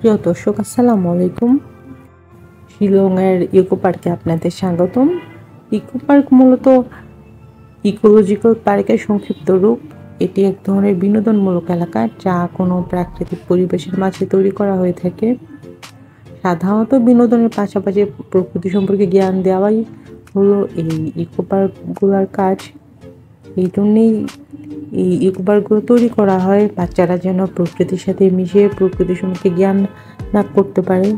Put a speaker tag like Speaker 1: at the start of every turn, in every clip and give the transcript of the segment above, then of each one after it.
Speaker 1: প্রিয় দর্শক, আসসালামু আলাইকুম। শিলংয়ের ইকো পার্কে আপনাদের স্বাগতম। ইকো পার্ক মূলত ইকোলজিক্যাল পার্কের সংক্ষিপ্ত রূপ। এটি এক ধরনের বিনোদনমূলক এলাকা যা কোনো প্রাকৃতিক পরিবেশের মাঝে তৈরি করা হয়ে থাকে। সাধারণত বিনোদনের পাশাপাশি প্রকৃতি সম্পর্কে জ্ঞান দেওয়াই হলো এই ইকো পার্কগুলোর কাজ। এই জন্যেই এই ইকো পার্কগুলো তৈরি করা হয়, বাচ্চারা যেন প্রকৃতির সাথে মিশে প্রকৃতি সম্পর্কে জ্ঞান লাভ করতে পারে।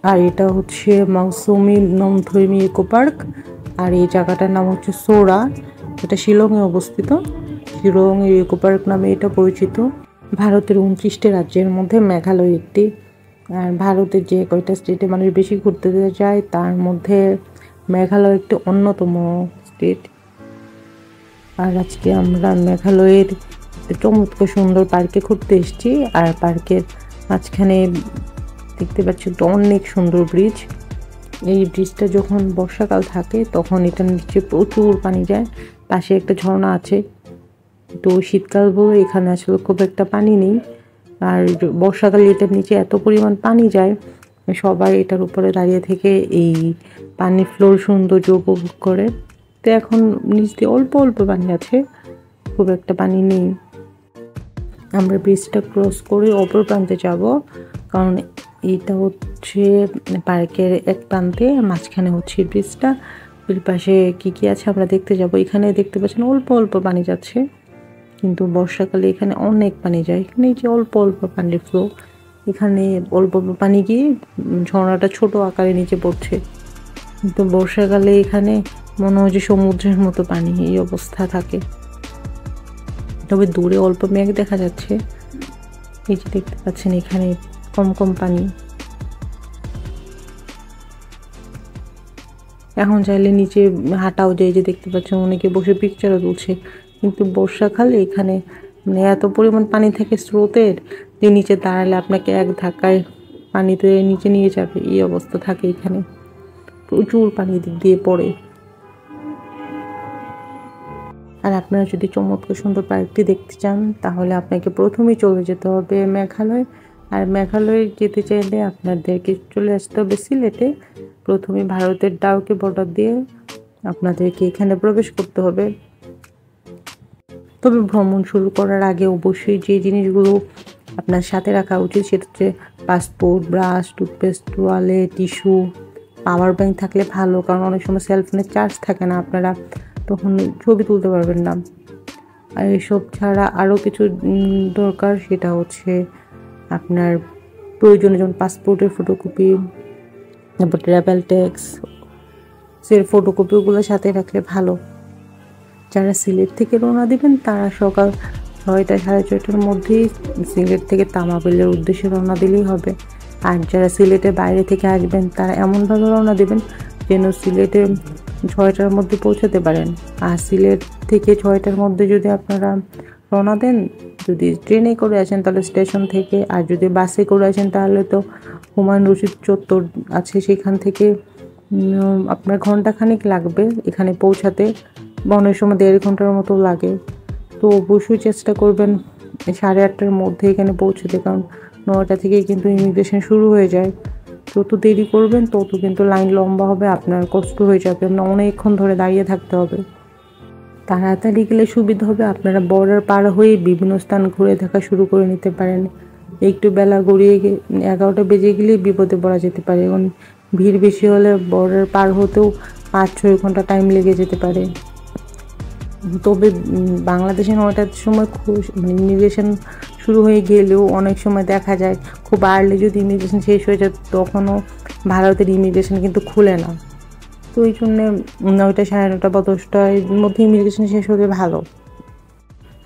Speaker 1: আর এটা হচ্ছে মৌসুমী নমথইমি ইকো পার্ক। আর এই জায়গাটার নাম হচ্ছে সোরা, এটা শিলংয়ে অবস্থিত। শিলংয়ের ইকো পার্ক নামে এটা পরিচিত। ভারতের 29টি রাজ্যের মধ্যে মেঘালয় একটি। আর ভারতের যে কয়টা স্টেটে মানুষ বেশি ঘুরতে যায় তার মধ্যে মেঘালয় একটি অন্যতম স্টেট। আর আজকে আমরা মেঘালয়ের চমৎকার সুন্দর পার্কে ঘুরতে এসেছি। আর পার্কের মাঝখানে দেখতে পাচ্ছি একটা অনেক সুন্দর ব্রিজ। এই ব্রিজটা যখন বর্ষাকাল থাকে তখন এটার নিচে প্রচুর পানি যায়। পাশে একটা ঝর্ণা আছে। তো শীতকাল বলে এখানে আসলে খুব একটা পানি নেই। আর বর্ষাকালে এটার নিচে এত পরিমাণ পানি যায়, সবাই এটার উপরে দাঁড়িয়ে থেকে এই পানির ফ্লোর সৌন্দর্য উপভোগ করে। তো এখন নিচ দিয়ে অল্প অল্প পানি আছে, খুব একটা পানি নেই। আমরা ব্রিজটা ক্রস করে অপর প্রান্তে যাব, কারণ এইটা হচ্ছে পার্কের এক প্রান্তে, মাঝখানে হচ্ছে ব্রিজটা। এর পাশে কি কি আছে আমরা দেখতে যাব। এখানে দেখতে পাচ্ছেন অল্প অল্প পানি যাচ্ছে, কিন্তু বর্ষাকালে এখানে অনেক পানি যায়। এখানে যে অল্প অল্প পানির ফ্লো, এখানে অল্প অল্প পানি গিয়ে ঝর্ণাটা ছোট আকারে নিচে পড়ছে। কিন্তু বর্ষাকালে এখানে মনে হয় যে সমুদ্রের মতো পানি, এই অবস্থা থাকে। তবে দূরে অল্প মেঘ দেখা যাচ্ছে। এই যে দেখতে পাচ্ছেন এখানে কম কম পানি। এখন চাইলে নিচে হাঁটাও যায়, যে দেখতে পাচ্ছেন অনেকে বসে পিকচারও তুলছে। কিন্তু বর্ষাকালে এখানে মানে এত পরিমাণ পানি থাকে স্রোতের, যে নিচে দাঁড়ালে আপনাকে এক ধাক্কায় পানিতে নিচে নিয়ে যাবে, এই অবস্থা থাকে এখানে। প্রচুর পানি দিক দিয়ে পড়ে। আর আপনারা যদি চমৎকার সুন্দর পার্কটি দেখতে চান তাহলে আপনাকে প্রথমেই চলে যেতে হবে মেঘালয়। আর মেঘালয়ে যেতে চাইলে আপনাদেরকে চলে আসতে হবে সিলেটে। প্রথমে ভারতের ডাউকি বর্ডার দিয়ে আপনাদেরকে এখানে প্রবেশ করতে হবে। তবে ভ্রমণ শুরু করার আগে অবশ্যই যে জিনিসগুলো আপনার সাথে রাখা উচিত সেটা হচ্ছে পাসপোর্ট, ব্রাশ, টুথপেস্ট, তোয়ালে, টিস্যু, পাওয়ার ব্যাংক থাকলে ভালো, কারণ অনেক সময় সেলফোনে চার্জ থাকে না, আপনারা তখন ছবি তুলতে পারবেন না। আর এসব ছাড়া আরও কিছু দরকার, সেটা হচ্ছে আপনার প্রয়োজনীয়, যেমন পাসপোর্টের ফটোকপি, তারপর ট্রাভেল ট্যাক্স এর ফটোকপিগুলো সাথে রাখলে ভালো। যারা সিলেট থেকে রওনা দেবেন তারা সকাল 6টা সাড়ে 6টার মধ্যেই সিলেট থেকে তামাবিলের উদ্দেশ্যে রওনা দিলেই হবে। আর যারা সিলেটের বাইরে থেকে আসবেন তারা এমনভাবে রওনা দেবেন যেন সিলেটে 6টার মধ্যে পৌঁছাতে পারেন। আর সিলেট থেকে 6টার মধ্যে যদি আপনারা রওনা দেন, যদি ট্রেনে করে আসেন তাহলে স্টেশন থেকে, আর যদি বাসে করে আসেন তাহলে তো হুমায়ুন রশিদ চত্বর আছে, সেখান থেকে আপনার ঘন্টাখানিক লাগবে এখানে পৌঁছাতে। অনেক সময় 1.5 ঘন্টার মতো লাগে। তো অবশ্যই চেষ্টা করবেন 8:30টার মধ্যে এখানে পৌঁছতে, কারণ 9টা থেকেই কিন্তু ইমিগ্রেশন শুরু হয়ে যায়। যত দেরি করবেন তত কিন্তু লাইন লম্বা হবে, আপনার কষ্ট হয়ে যাবে, আপনার অনেকক্ষণ ধরে দাঁড়িয়ে থাকতে হবে। তাড়াতাড়ি গেলে সুবিধা হবে, আপনারা বর্ডার পার হয়ে বিভিন্ন স্থান ঘুরে দেখা শুরু করে নিতে পারেন। একটু বেলা গড়িয়ে 11টা বেজে গেলেই বিপদে পড়া যেতে পারে, এবং ভিড় বেশি হলে বর্ডার পার হতেও 5-6 ঘন্টা টাইম লেগে যেতে পারে। তবে বাংলাদেশে 9টার সময় মানে ইমিগ্রেশন শুরু হয়ে গেলেও অনেক সময় দেখা যায় খুব আর্লি যদি ইমিগ্রেশন শেষ হয়ে যায় তখনও ভারতের ইমিগ্রেশন কিন্তু খুলে না। তো এই জন্যে 9টা, 9:30 বা 10টার মধ্যে ইমিগ্রেশন শেষ হলে ভালো।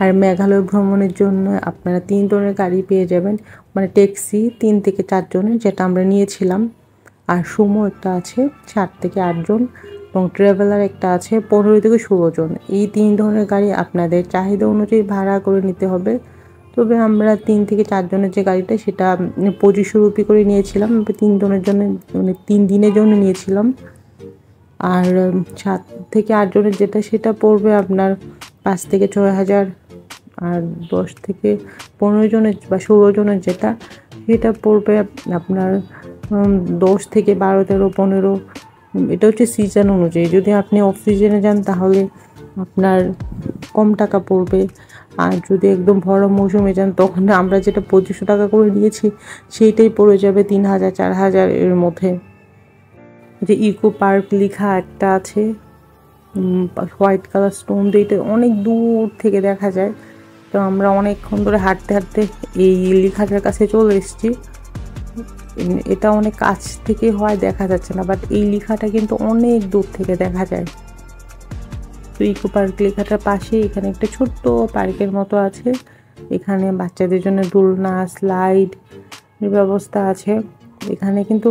Speaker 1: আর মেঘালয় ভ্রমণের জন্য আপনারা 3 ধরনের গাড়ি পেয়ে যাবেন, মানে ট্যাক্সি 3 থেকে 4 জনের, যেটা আমরা নিয়েছিলাম। আর সুমো একটা আছে 7 থেকে 8 জন, এবং ট্রাভেলার একটা আছে 15 থেকে 16 জন। এই 3 ধরনের গাড়ি আপনাদের চাহিদা অনুযায়ী ভাড়া করে নিতে হবে। তবে আমরা 3 থেকে 4 জনের যে গাড়িটা সেটা 2500 রুপি করে নিয়েছিলাম, 3 জনের জন্য, মানে 3 দিনের জন্য নিয়েছিলাম। আর 7 থেকে 8 জনের যেটা সেটা পড়বে আপনার 5 থেকে 6 হাজার। আর 10 থেকে 15 জনের বা 16 জনের যেটা এটা পড়বে আপনার 10 থেকে 12, 13, 15। এটা হচ্ছে সিজন অনুযায়ী। যদি আপনি অফ সিজনে যান তাহলে আপনার কম টাকা পড়বে, আর যদি একদম ভরা মৌসুমে যান তখন আমরা যেটা 2500 টাকা করে নিয়েছি সেইটাই পড়ে যাবে 3000, 4000 এর মধ্যে। যে ইকো পার্ক লেখা একটা আছে, হোয়াইট কালার স্টোন দিয়ে, এটা অনেক দূর থেকে দেখা যায়। তো আমরা অনেকক্ষণ ধরে হাঁটতে হাঁটতে এই লেখাটার কাছে চলে এসেছি। এটা অনেক কাছ থেকে হয় দেখা যাচ্ছে না, বাট এই লেখাটা কিন্তু অনেক দূর থেকে দেখা যায়। তো ইকো পার্ক লেখাটার পাশে এখানে একটা ছোট্ট পার্কের মতো আছে, এখানে বাচ্চাদের জন্য দোলনা, স্লাইড এর ব্যবস্থা আছে। এখানে কিন্তু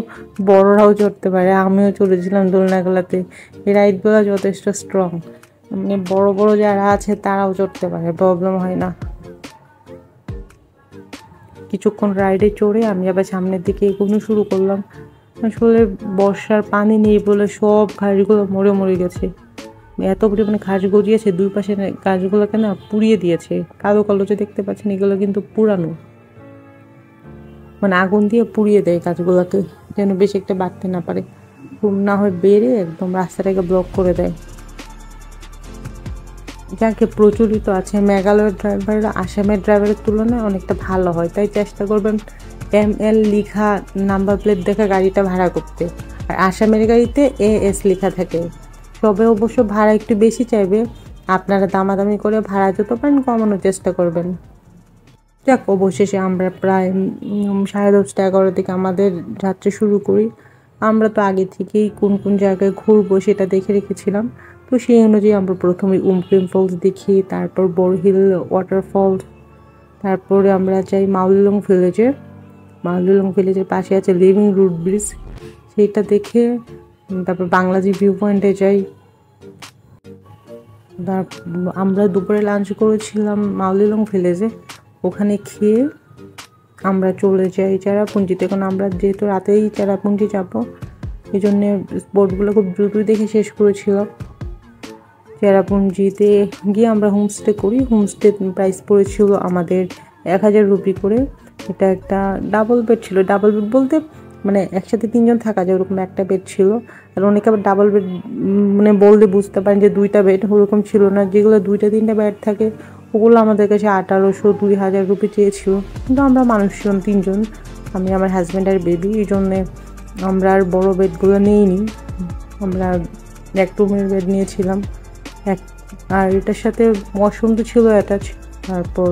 Speaker 1: বড়রাও চড়তে পারে, আমিও চড়েছিলাম দোলনাগুলোতে। এই রাইডগুলো যথেষ্ট স্ট্রং, মানে বড় বড় যারা আছে তারাও চড়তে পারে, প্রবলেম হয় না। কিছুক্ষণ রাইডে চড়ে আমি আবার সামনের দিকে এগোনো শুরু করলাম। আসলে বর্ষার পানি নেই বলে সব ঘাসগুলো মরে মরে গেছে, এত পরিমাণে ঘাস গজিয়েছে, দুই পাশে গাছগুলোকে না পুড়িয়ে দিয়েছে। কালো কালো যে দেখতে পাচ্ছেন এগুলো কিন্তু পুরানো, মানে আগুন দিয়ে পুড়িয়ে দেয় গাছগুলোকে যেন বেশি একটা বাড়তে না পারে, না হয় বেড়ে একদম রাস্তাটাকে ব্লক করে দেয়। যাকে প্রচলিত আছে মেঘালয়ের ড্রাইভাররা আসামের ড্রাইভারের তুলনায় অনেকটা ভালো হয়, তাই চেষ্টা করবেন ML লেখা নাম্বার প্লেট দেখে গাড়িটা ভাড়া করতে। আর আসামের গাড়িতে AS লেখা থাকে। সবে অবশ্য ভাড়া একটু বেশি চাইবে, আপনারা দামাদামি করে ভাড়া যত পারেন কমানোর চেষ্টা করবেন। যাক, অবশেষে আমরা প্রায় 10:30, 11 দিকে আমাদের যাত্রা শুরু করি। আমরা তো আগে থেকেই কোন কোন জায়গায় ঘুরবো সেটা দেখে রেখেছিলাম। তো সেই অনুযায়ী আমরা প্রথমে উমক্রিম ফলস দেখি, তারপর বোরহিল ওয়াটারফল, তারপরে আমরা যাই মাউলিলং ভিলেজে। মাউলিলং ভিলেজের পাশে আছে লিভিং রুট ব্রিজ, সেইটা দেখে তারপর বাংলাজি ভিউ পয়েন্টে যাই। আমরা দুপুরে লাঞ্চ করেছিলাম মাউলিলং ভিলেজে, ওখানে খেয়ে আমরা চলে যাই চেরাপুঞ্জিতে। কারণ আমরা যেহেতু রাতেই চেরাপুঞ্জি যাবো, এই জন্যে স্পটগুলো খুব দ্রুতই দেখে শেষ করেছিলাম। চেরাপুঞ্জিতে গিয়ে আমরা হোমস্টে করি। হোমস্টে প্রাইস পড়েছিল আমাদের 1000 রুপি করে। এটা একটা ডাবল বেড ছিল, ডাবল বেড বলতে মানে একসাথে 3 জন থাকা যায় ওরকম একটা বেড ছিল। আর অনেকে আবার ডাবল বেড মানে বললে বুঝতে পারেন যে 2টা বেড, ওরকম ছিল না। যেগুলো 2টা 3টা বেড থাকে ওগুলো আমাদের কাছে 1800, 2000 রুপি চেয়েছিল, কিন্তু আমরা মানুষ ছিলাম 3 জন, আমি, আমার হাজব্যান্ড আর বেবি, এই জন্যে আমরা আর বড়ো বেডগুলো নিইনি। আমরা এক রুমের বেড নিয়েছিলাম আর এটার সাথে ওয়াশরুম তো ছিল অ্যাটাচ, তারপর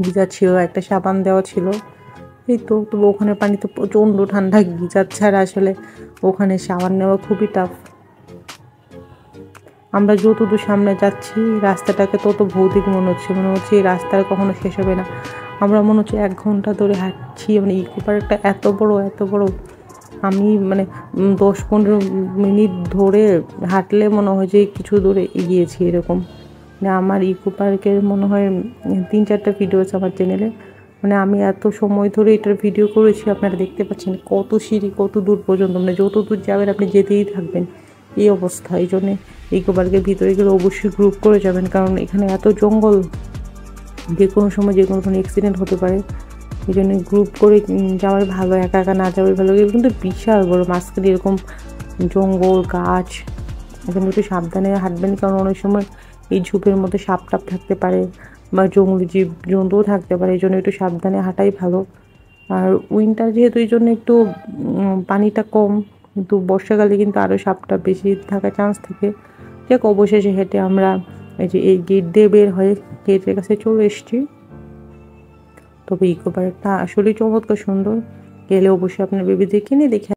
Speaker 1: গিজার ছিল, একটা সাবান দেওয়া ছিল। এই তো তবু ওখানে পানি তো প্রচণ্ড ঠান্ডা, গিজার ছাড়া আসলে ওখানে শাওয়ার নেওয়া খুবই টাফ। আমরা যত দূর সামনে যাচ্ছি রাস্তাটাকে তত ভৌতিক মনে হচ্ছে এই রাস্তার কখনো শেষ হবে না। আমরা মনে হচ্ছে 1 ঘন্টা ধরে হাঁটছি, মানে ইকো পার্কটা এত বড়, আমি মানে 10-15 মিনিট ধরে হাঁটলে মনে হয় যে কিছু দূরে এগিয়েছি এরকম। মানে আমার ইকো পার্কের মনে হয় 3-4টা ভিডিও আছে আমার চ্যানেলে, মানে আমি এত সময় ধরে এটার ভিডিও করেছি। আপনারা দেখতে পাচ্ছেন কত সিঁড়ি, কত দূর পর্যন্ত, মানে যত দূর যাবেন আপনি যেতেই থাকবেন এই অবস্থা। এই জন্যে ইকো পার্কের ভিতরে গেলে অবশ্যই গ্রুপ করে যাবেন, কারণ এখানে এত জঙ্গল, যে কোনো সময় যে কোনো অ্যাক্সিডেন্ট হতে পারে। এই জন্য গ্রুপ করে যাওয়াই ভালো, একা একা না যাওয়াই ভালো। কিন্তু বিশাল বড় মাঝখানে এরকম জঙ্গল, গাছ, এখানে একটু সাবধানে হাঁটবেন, কারণ অনেক সময় এই ঝোপের মধ্যে সাপ টাপ থাকতে পারে বা জঙ্গলি জীব জন্তুও থাকতে পারে, এই জন্য একটু সাবধানে হাঁটাই ভালো। আর উইন্টার যেহেতু এই জন্য একটু পানিটা কম, কিন্তু বর্ষাকালে কিন্তু আরও সাপটা বেশি থাকার চান্স থাকে। যাক, অবশেষে হেঁটে আমরা এই গেট দিয়ে বের হয়ে গেটের কাছে চলে এসেছি। তবে ইকো পার্কটা আসলেই চমৎকার সুন্দর, গেলে অবশ্যই আপনার বেবি দেখে নিয়ে দেখে